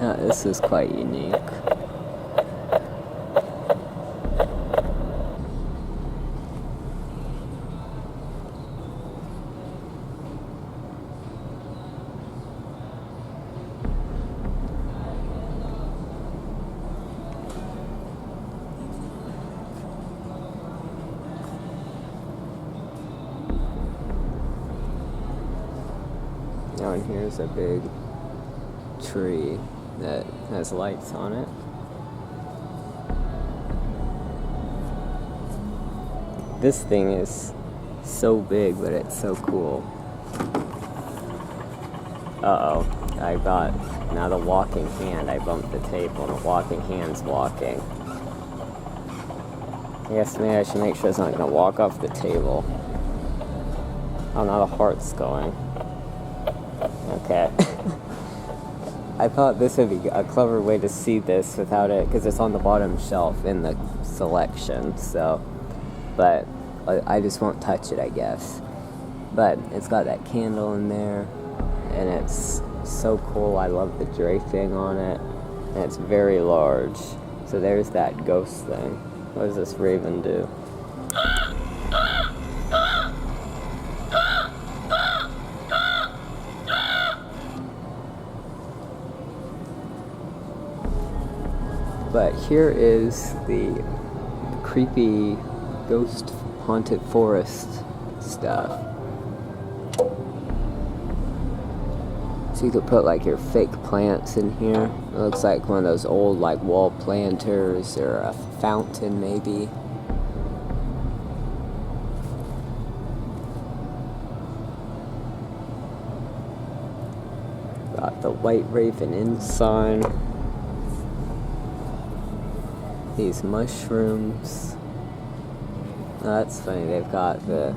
This is quite unique. Oh, and here's a big tree that has lights on it. This thing is so big, but it's so cool. Uh-oh, I got, now the walking hand, I bumped the table and the walking hand's walking. I guess maybe I should make sure it's not going to walk off the table. Oh, now the heart's going. Okay. I thought this would be a clever way to see this without it, because it's on the bottom shelf in the selection, so, but I just won't touch it, I guess. But it's got that candle in there, and it's so cool. I love the draping on it, and it's very large. So there's that ghost thing. What does this raven do? But here is the creepy ghost haunted forest stuff. So you could put like your fake plants in here. It looks like one of those old like wall planters or a fountain maybe. Got the white raven inside. These mushrooms. Oh, that's funny, they've got the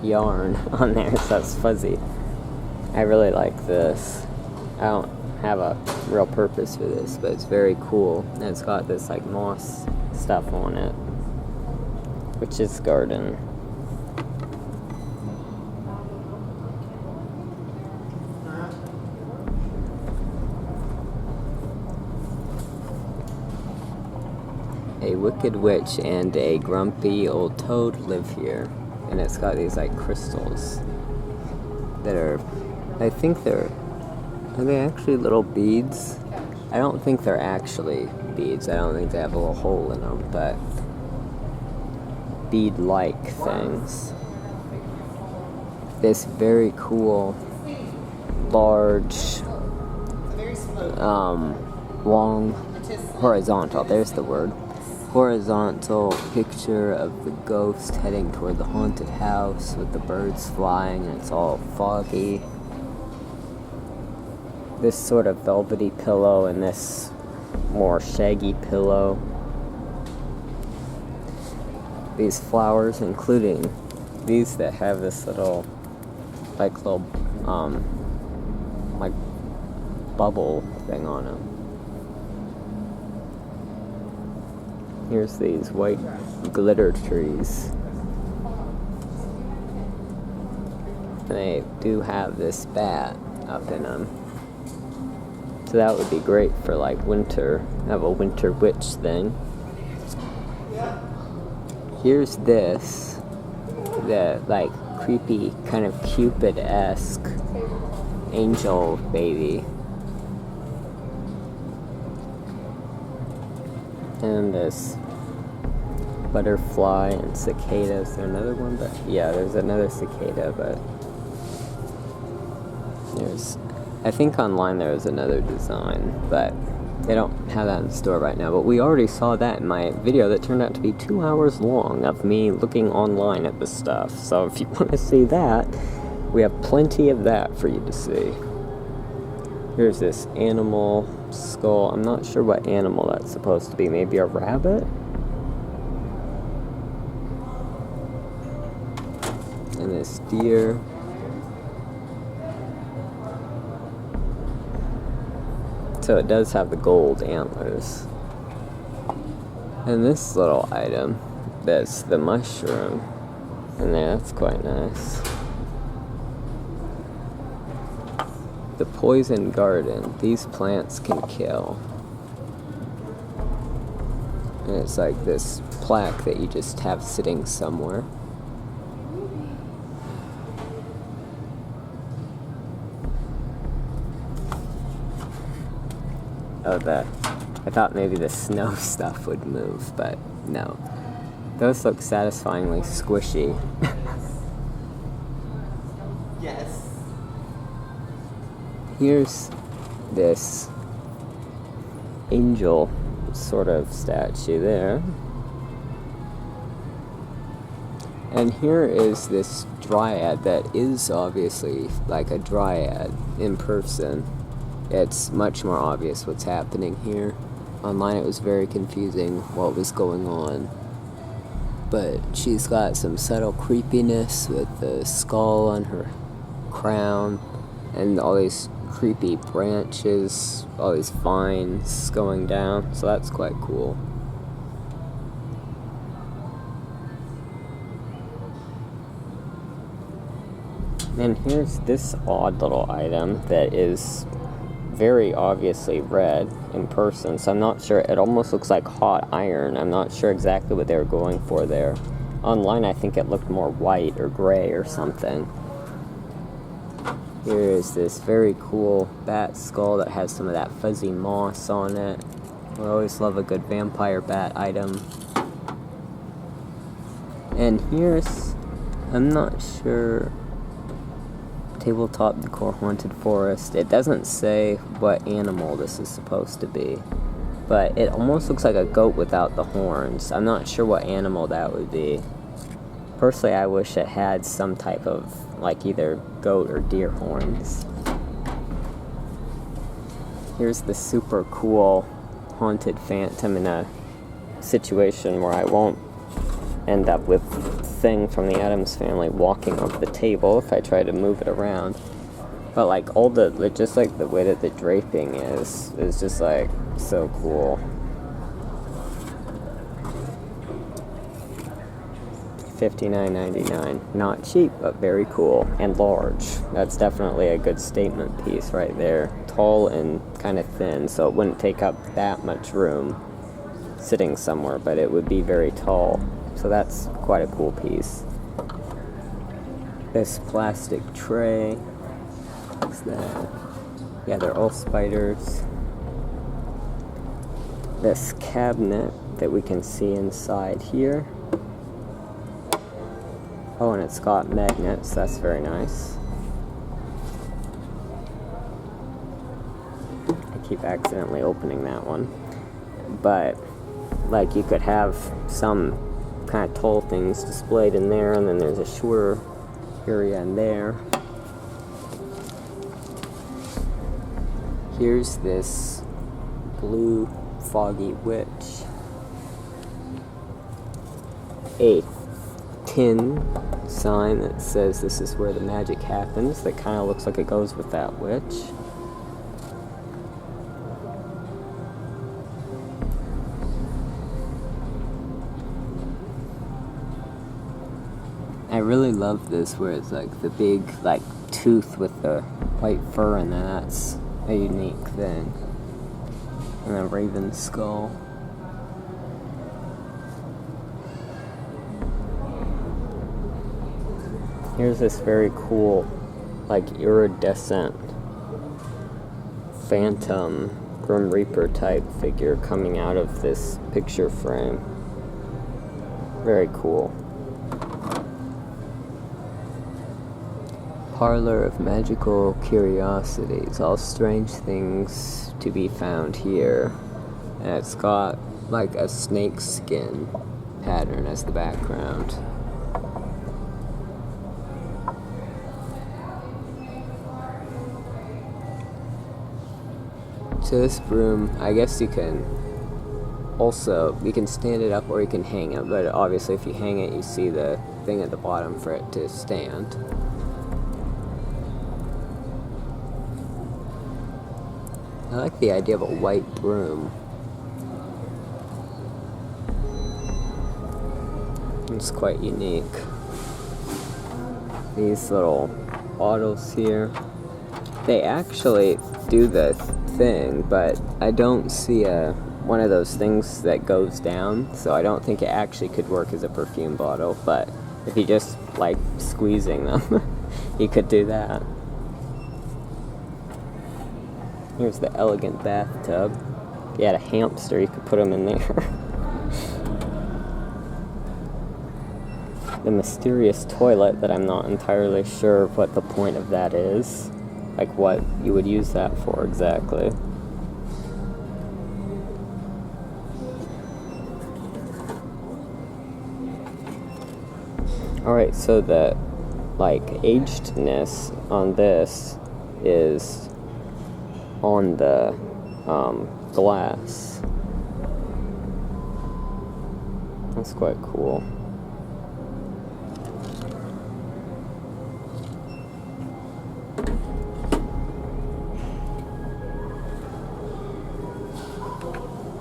yarn on there, so it's fuzzy. I really like this. I don't have a real purpose for this, but it's very cool. And it's got this like moss stuff on it, which is garden. A wicked witch and a grumpy old toad live here, and it's got these like crystals that are, I think are they actually little beads? I don't think they're actually beads. I don't think they have a little hole in them, but bead-like things. This very cool, large, long, horizontal, there's the word, horizontal picture of the ghost heading toward the haunted house with the birds flying, and it's all foggy. This sort of velvety pillow and this more shaggy pillow. These flowers, including these that have this little, like bubble thing on them. Here's these white glitter trees. And they do have this bat up in them. So that would be great for like winter, have a winter witch thing. Here's this, the like creepy kind of Cupid-esque angel baby. And this butterfly and cicada. Is there another one? But yeah, there's another cicada, but there's, I think online there was another design, but they don't have that in the store right now. But we already saw that in my video that turned out to be 2 hours long of me looking online at the stuff. So if you want to see that, we have plenty of that for you to see. Here's this animal skull. I'm not sure what animal that's supposed to be. Maybe a rabbit? And this deer. So it does have the gold antlers. And this little item, that's the mushroom. And that's quite nice. the poison garden. These plants can kill. And it's like this plaque that you just have sitting somewhere. Oh, I thought maybe the snow stuff would move, but no. Those look satisfyingly squishy. Yes. Here's this angel sort of statue there. And here is this dryad that is obviously like a dryad in person. It's much more obvious what's happening here. Online it was very confusing what was going on. But she's got some subtle creepiness with the skull on her crown and all these creepy branches, all these vines going down, so that's quite cool. And here's this odd little item that is very obviously red in person, so I'm not sure. It almost looks like hot iron. I'm not sure exactly what they were going for there. Online I think it looked more white or gray or something. Here is this very cool bat skull that has some of that fuzzy moss on it. We always love a good vampire bat item. And here's, I'm not sure, tabletop decor haunted forest. It doesn't say what animal this is supposed to be, but it almost looks like a goat without the horns. I'm not sure what animal that would be. Personally, I wish it had some type of, like, either goat or deer horns. Here's the super cool haunted phantom in a situation where I won't end up with Thing from the Addams Family walking off the table if I try to move it around. But like all the, just like the way that the draping is just like so cool. $59.99. Not cheap, but very cool and large. That's definitely a good statement piece right there. Tall and kind of thin, so it wouldn't take up that much room sitting somewhere, but it would be very tall. So that's quite a cool piece. This plastic tray. What's that? Yeah, they're all spiders. This cabinet that we can see inside here. Oh, and it's got magnets. That's very nice. I keep accidentally opening that one. But, like, you could have some kind of tall things displayed in there, and then there's a shorter area in there. Here's this blue foggy witch. A tin sign that says this is where the magic happens, that kind of looks like it goes with that witch. I really love this where it's like the big like tooth with the white fur, and that's a unique thing. And a raven skull. Here's this very cool, like, iridescent phantom Grim Reaper type figure coming out of this picture frame. Very cool. Parlor of Magical Curiosities. All strange things to be found here. And it's got like a snake skin pattern as the background. So this broom, I guess you can stand it up or you can hang it, but obviously if you hang it, you see the thing at the bottom for it to stand. I like the idea of a white broom. It's quite unique. These little bottles here. They actually do the thing, but I don't see one of those things that goes down, so I don't think it actually could work as a perfume bottle, but if you just like squeezing them, you could do that. Here's the elegant bathtub. If you had a hamster, you could put them in there. The mysterious toilet that I'm not entirely sure what the point of that is. Like what you would use that for exactly. Alright, so the like agedness on this is on the glass. That's quite cool.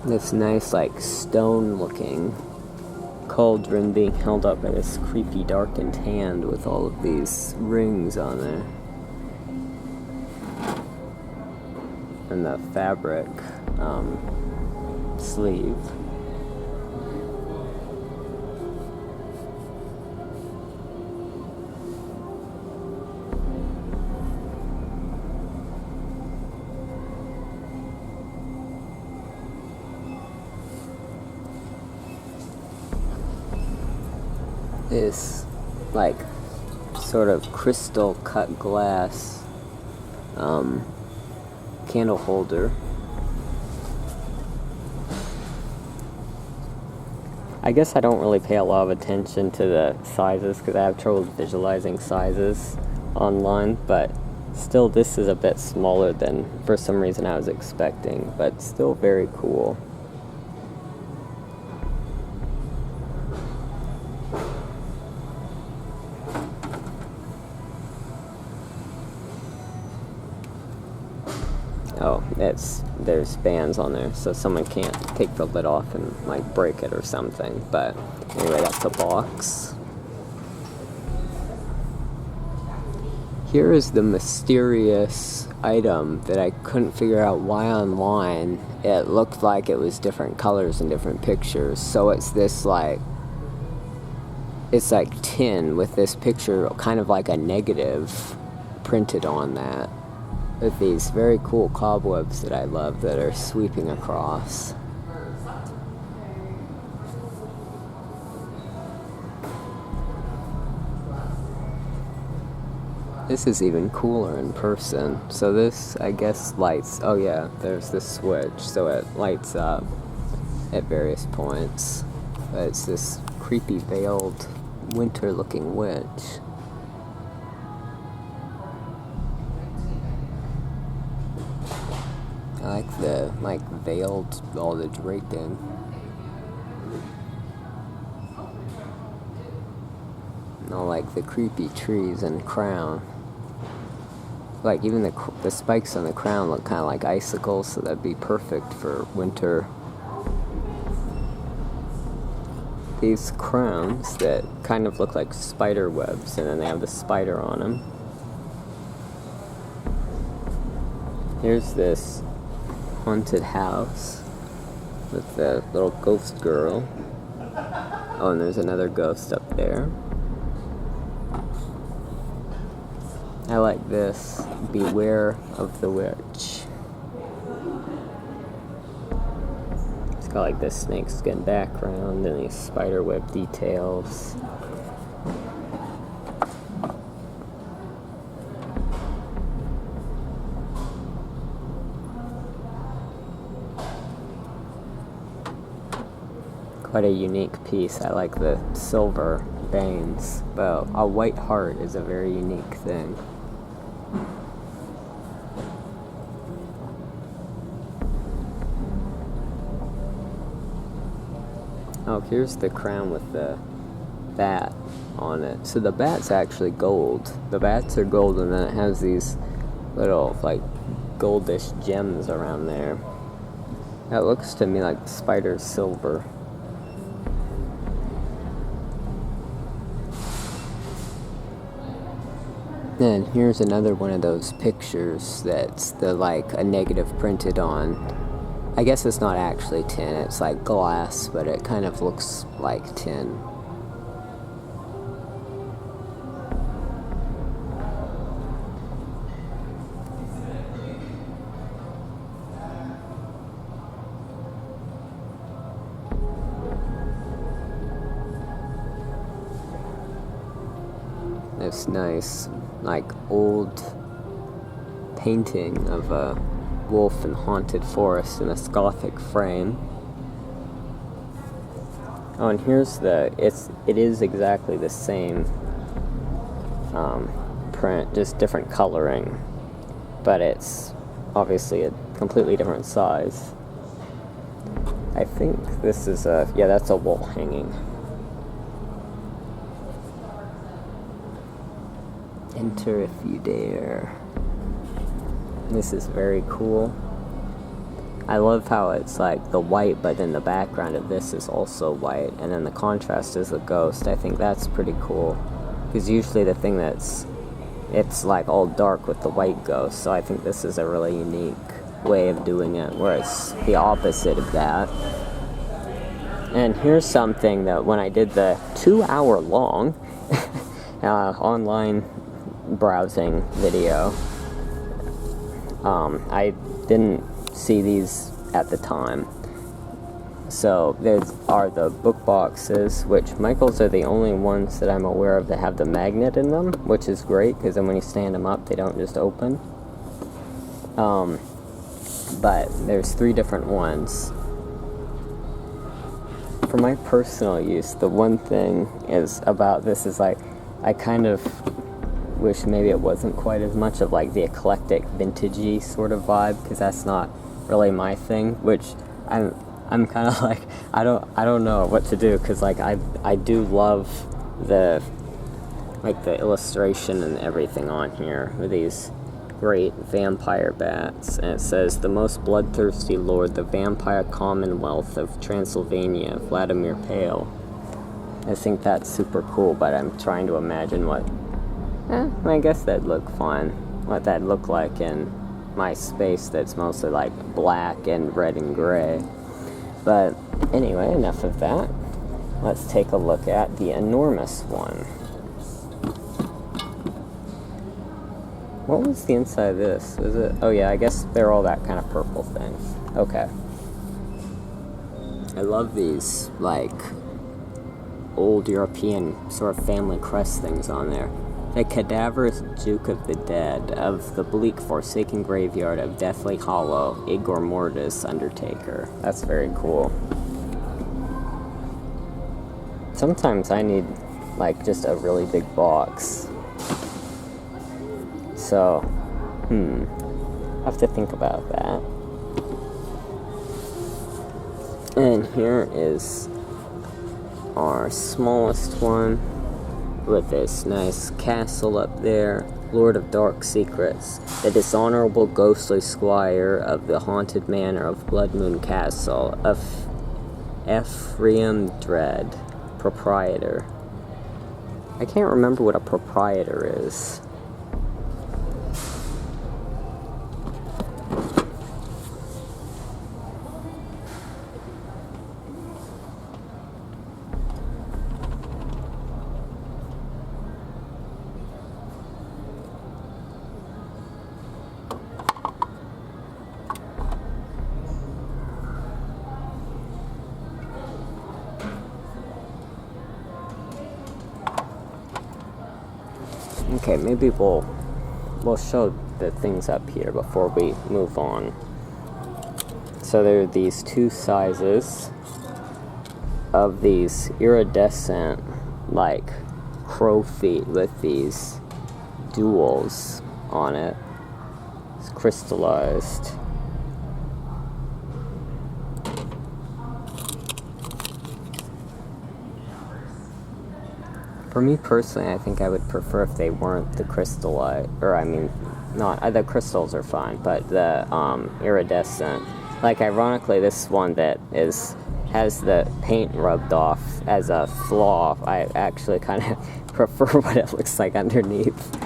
This nice, like, stone-looking cauldron being held up by this creepy, darkened hand with all of these rings on there. And the fabric sleeve. This like sort of crystal cut glass candle holder. I guess I don't really pay a lot of attention to the sizes because I have trouble visualizing sizes online, but still this is a bit smaller than for some reason I was expecting, but still very cool. Oh, there's bands on there, so someone can't take the lid off and like break it or something. But anyway, that's a box. Here is the mysterious item that I couldn't figure out why online it looked like it was different colors in different pictures. So it's this like, it's like tin with this picture, kind of like a negative printed on that, with these very cool cobwebs that I love that are sweeping across. This is even cooler in person. So this, I guess, lights, oh yeah, there's this switch, so it lights up at various points. But it's this creepy veiled winter-looking witch. I like the, veiled, all the draping. And all, the creepy trees and crown. Like, even the spikes on the crown look kind of like icicles, so that'd be perfect for winter. These crowns that kind of look like spider webs, and then they have the spider on them. Here's this haunted house with the little ghost girl. Oh, and there's another ghost up there. I like this. Beware of the witch. It's got like this snakeskin background and these spiderweb details. Quite a unique piece. I like the silver veins, but a white heart is a very unique thing. Oh, here's the crown with the bat on it. So the bat's actually gold. The bats are gold, and then it has these little, goldish gems around there. That looks to me like the spider's silver. And here's another one of those pictures that's like a negative printed on. I guess it's not actually tin, it's like glass, but it kind of looks like tin. This nice, like, old painting of a wolf in haunted forest in this Gothic frame. Oh, and here's it is exactly the same print, just different coloring, but it's obviously a completely different size. I think this is that's a wall hanging. Enter if you dare. This is very cool. I love how it's like the white, but then the background of this is also white, and then the contrast is a ghost. I think that's pretty cool, because usually the thing it's like all dark with the white ghost, so I think this is a really unique way of doing it, where it's the opposite of that. And here's something that when I did the 2-hour long online browsing video, I didn't see these at the time. So there are the book boxes, which Michael's are the only ones that I'm aware of that have the magnet in them, which is great, because then when you stand them up, they don't just open. But there's 3 different ones. For my personal use, the one thing is about this is like, I kind of wish maybe it wasn't quite as much of like the eclectic vintagey sort of vibe, because that's not really my thing, which I'm kind of like, I don't know what to do, because like I do love the illustration and everything on here with these great vampire bats, and it says, the most bloodthirsty lord, the vampire commonwealth of Transylvania, Vladimir Pale. I think that's super cool, but I'm trying to imagine I guess that'd look fun, what that'd look like in my space that's mostly like black and red and gray. But anyway, enough of that. Let's take a look at the enormous one. What was the inside of this? Was it? Oh yeah, I guess they're all that kind of purple thing. Okay. I love these, like, old European sort of family crest things on there. The cadaverous Duke of the Dead of the bleak forsaken graveyard of Deathly Hollow, Igor Mortis, Undertaker. That's very cool. Sometimes I need, like, just a really big box. So, I have to think about that. And here is our smallest one, with this nice castle up there, Lord of Dark Secrets, the dishonorable ghostly squire of the haunted manor of Blood Moon Castle, of Ephraim Dread, proprietor. I can't remember what a proprietor is. Okay, maybe we'll show the things up here before we move on. So there are these 2 sizes of these iridescent, like, crow feet with these duals on it. It's crystallized. For me personally, I think I would prefer if they weren't the crystallite, or I mean, not, the crystals are fine, but the iridescent. Like, ironically, this one that has the paint rubbed off as a flaw, I actually kind of prefer what it looks like underneath.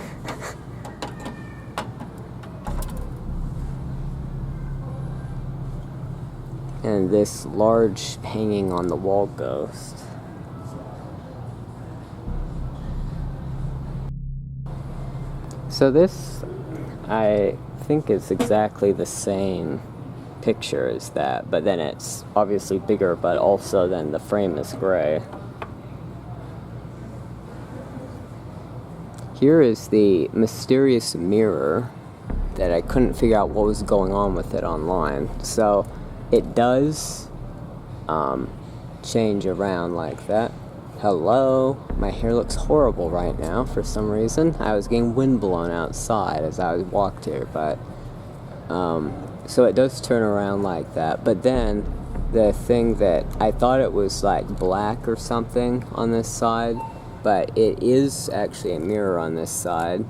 and this large hanging on the wall ghost. So this, I think, is exactly the same picture as that, but then it's obviously bigger, but also then the frame is gray. Here is the mysterious mirror that I couldn't figure out what was going on with it online. So it does change around like that. Hello, my hair looks horrible right now for some reason. I was getting wind blown outside as I walked here, but so it does turn around like that. But then the thing that I thought it was like black or something on this side, but it is actually a mirror on this side,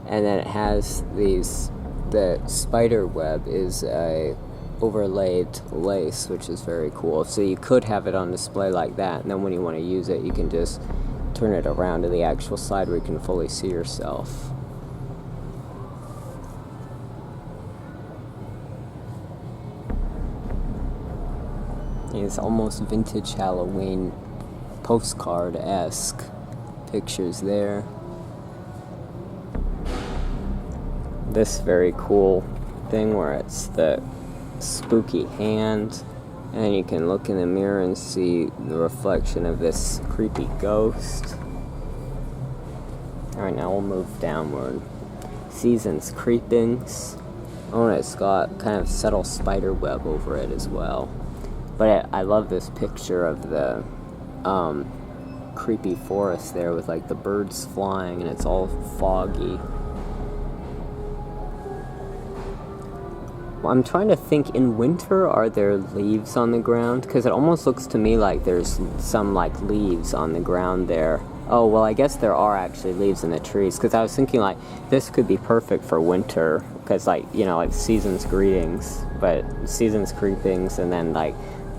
and then it has these, the spider web is a overlaid lace, which is very cool. So you could have it on display like that, and then when you want to use it, you can just turn it around to the actual side where you can fully see yourself. It's almost vintage Halloween postcard-esque pictures there. This very cool thing where it's the spooky hand, and you can look in the mirror and see the reflection of this creepy ghost. Alright, now we'll move downward. Seasons Creepings. Oh, and it's got kind of subtle spider web over it as well. But I love this picture of the creepy forest there with like the birds flying, and it's all foggy. I'm trying to think, in winter, are there leaves on the ground? Because it almost looks to me like there's some like leaves on the ground there. Oh, well, I guess there are actually leaves in the trees, because I was thinking like this could be perfect for winter, because like, you know, like Seasons Greetings, but Seasons Creepings, and then like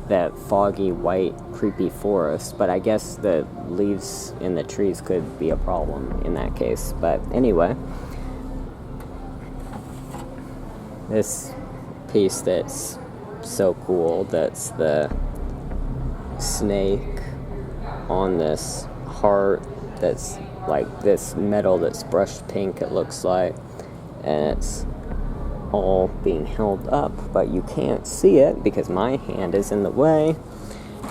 that foggy white creepy forest. But I guess the leaves in the trees could be a problem in that case. But anyway, this piece that's so cool, that's the snake on this heart that's like this metal that's brushed pink, it looks like, and it's all being held up, but you can't see it because my hand is in the way,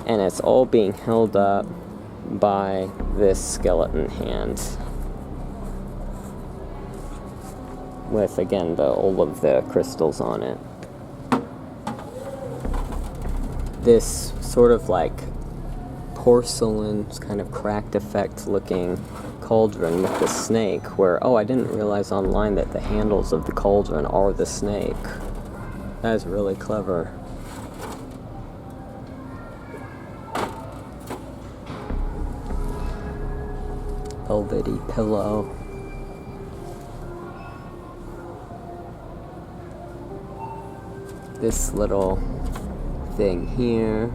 and it's all being held up by this skeleton hand with, again, all of the crystals on it. This sort of like porcelain, kind of cracked effect looking cauldron with the snake, where, oh, I didn't realize online that the handles of the cauldron are the snake. That is really clever. Velvety pillow. This little thing here.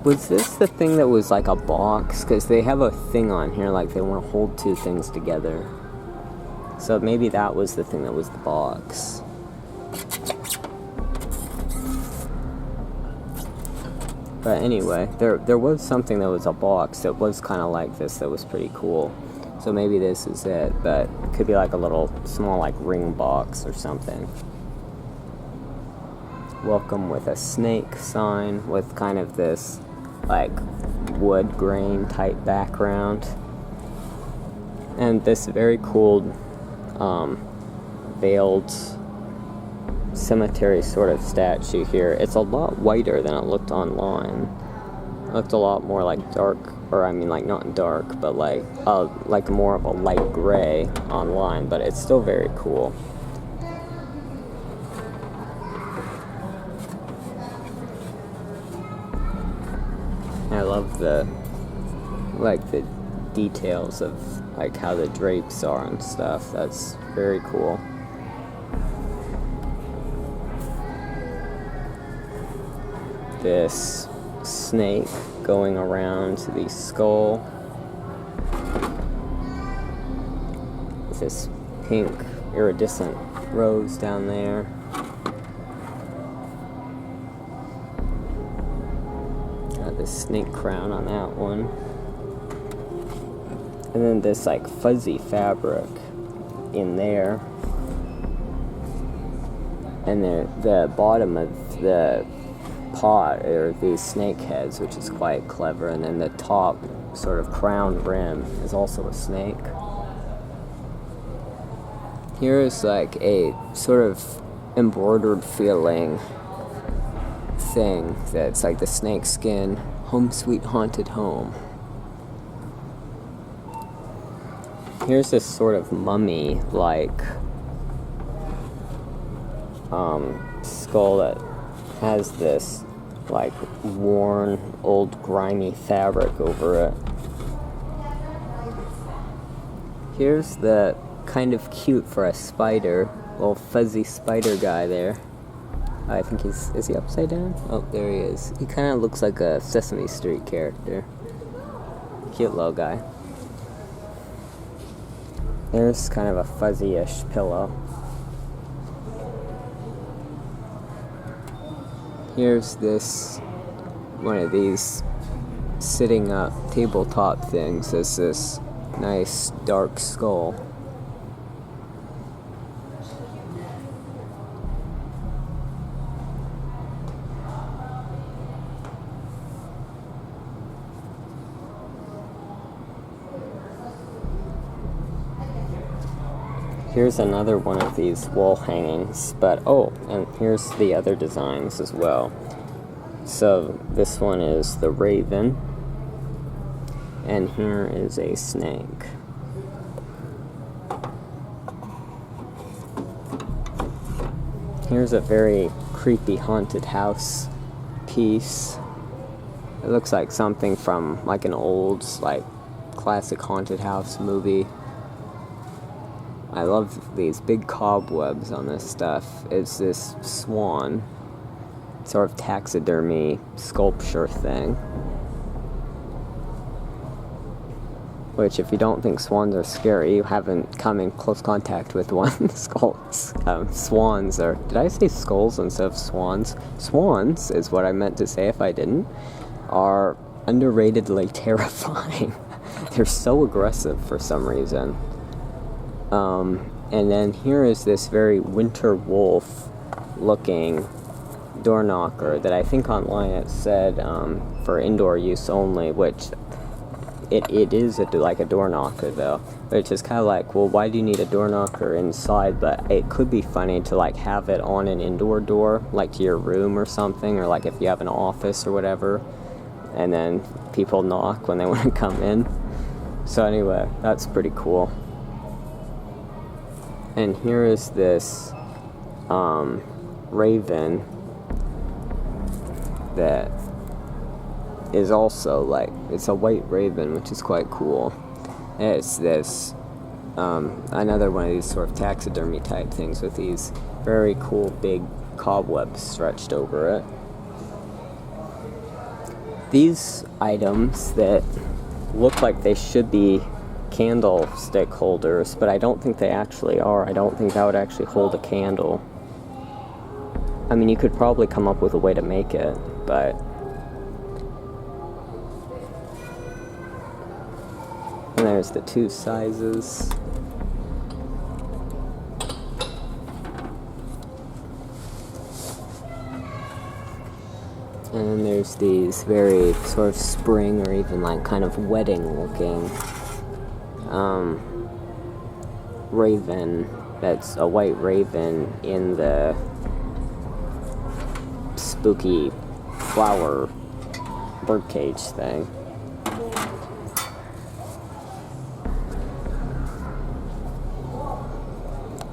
Was this the thing that was like a box? Because they have a thing on here like they want to hold two things together. So maybe that was the thing that was the box. But anyway, there was something that was a box that was kind of like this that was pretty cool. So maybe this is it, but it could be like a little small like ring box or something. Welcome with a snake sign with kind of this like wood grain type background. And this very cool veiled cemetery sort of statue here. It's a lot whiter than it looked online. It looked a lot more like dark, or I mean like not dark, but like more of a light gray online, but it's still very cool. I love the details of like how the drapes are and stuff. That's very cool. This snake going around the skull with this pink iridescent rose down there. Got this snake crown on that one. And then this like fuzzy fabric in there. And the bottom of the pot are these snake heads, which is quite clever. And then the top sort of crown rim is also a snake. Here is like a sort of embroidered feeling thing that's like the snake skin, home sweet haunted home. Here's this sort of mummy like skull that has this like worn old grimy fabric over it. Here's the kind of cute for a spider, little fuzzy spider guy there. I think is he upside down? Oh, there he is. He kind of looks like a Sesame Street character. Cute little guy. There's kind of a fuzzy-ish pillow. Here's this, one of these sitting up tabletop things. There's this nice dark skull. Here's another one of these wall hangings, but oh, and here's the other designs as well. So this one is the raven, and here is a snake. Here's a very creepy haunted house piece. It looks like something from like an old, like classic haunted house movie. I love these big cobwebs on this stuff. It's this swan, sort of taxidermy sculpture thing. Which, if you don't think swans are scary, you haven't come in close contact with one. Swans are... Did I say skulls instead of swans? Swans, is what I meant to say if I didn't, are underratedly terrifying. They're so aggressive for some reason. And then here is this very winter wolf looking door knocker that I think online it said for indoor use only, which it is like a door knocker though, which is kind of like, well, why do you need a door knocker inside? But it could be funny to like have it on an indoor door, like to your room or something, or like if you have an office or whatever, and then people knock when they want to come in. So anyway, that's pretty cool. And here is this raven that is also like, it's a white raven, which is quite cool. And it's this, another one of these sort of taxidermy type things with these very cool big cobwebs stretched over it. These items that look like they should be candlestick holders, but I don't think they actually are. I don't think that would actually hold a candle. I mean, you could probably come up with a way to make it, but... And there's the two sizes. And then there's these very sort of spring or even like kind of wedding looking raven. That's a white raven in the spooky flower birdcage thing.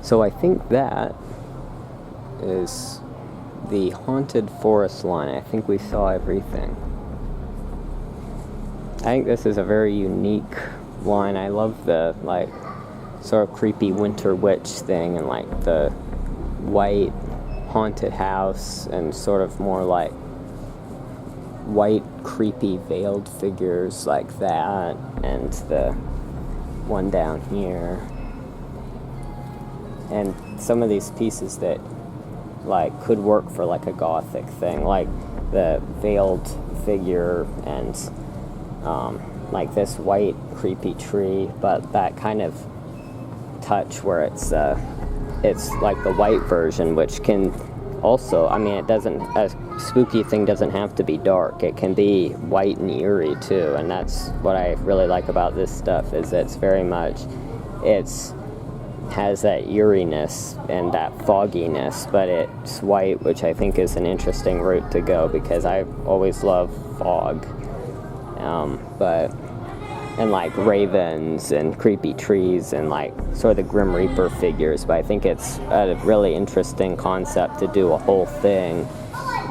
So I think that is the haunted forest line. I think we saw everything. I think this is a very unique line. I love the like sort of creepy winter witch thing and like the white haunted house and sort of more like white creepy veiled figures like that, and the one down here. and some of these pieces that like could work for like a Gothic thing, like the veiled figure and like this white creepy tree, but that kind of touch where it's like the white version, which can also, I mean, a spooky thing doesn't have to be dark. It can be white and eerie too, and that's what I really like about this stuff, is it's very much, has that eeriness and that fogginess, but it's white, which I think is an interesting route to go, because I always love fog. And like ravens and creepy trees and like sort of the Grim Reaper figures, but I think it's a really interesting concept to do a whole thing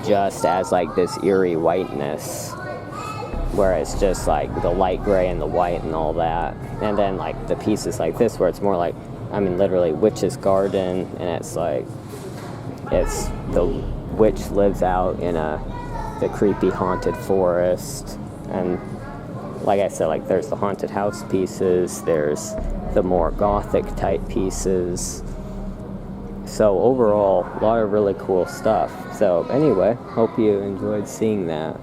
just as like this eerie whiteness, where it's just like the light gray and the white and all that, and then like the pieces like this where it's more like, I mean, literally witch's garden, and it's like, it's the witch lives out in the creepy haunted forest. And like I said, like there's the haunted house pieces, there's the more Gothic type pieces. So overall, a lot of really cool stuff. So anyway, hope you enjoyed seeing that.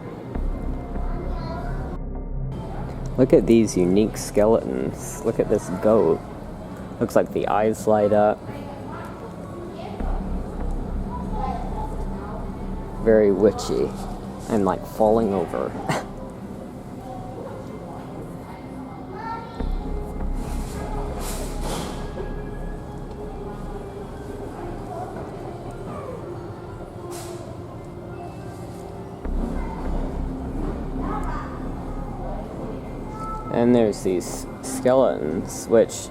Look at these unique skeletons. Look at this goat. Looks like the eyes light up. Very witchy and like falling over. And there's these skeletons, which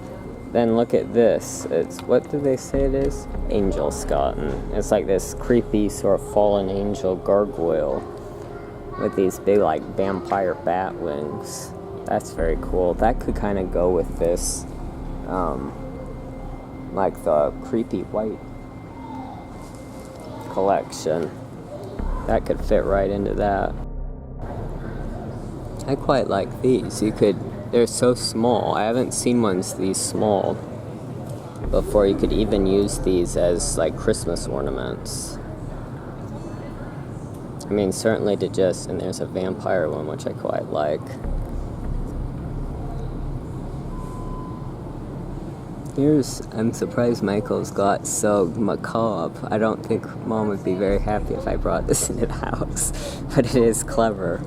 then look at this. It's, what do they say it is? Angel skeleton. It's like this creepy sort of fallen angel gargoyle with these big like vampire bat wings. That's very cool. That could kind of go with this, like the creepy white collection. That could fit right into that. I quite like these. They're so small. I haven't seen ones these small before. You could even use these as like Christmas ornaments. I mean, certainly to just, and there's a vampire one, which I quite like. I'm surprised Michael's got so macabre. I don't think Mom would be very happy if I brought this into the house, but it is clever.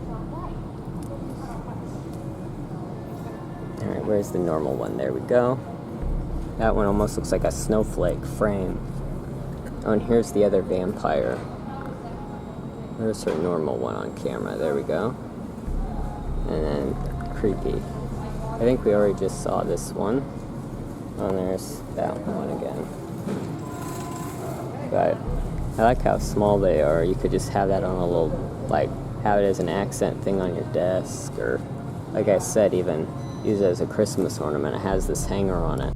Alright, where's the normal one? There we go. That one almost looks like a snowflake frame. Oh, and here's the other vampire. There's her normal one on camera. There we go. And then creepy. I think we already just saw this one. Oh, and there's that one again. But I like how small they are. You could just have that on a little, like, have it as an accent thing on your desk, or, like I said, even use it as a Christmas ornament. It has this hanger on it.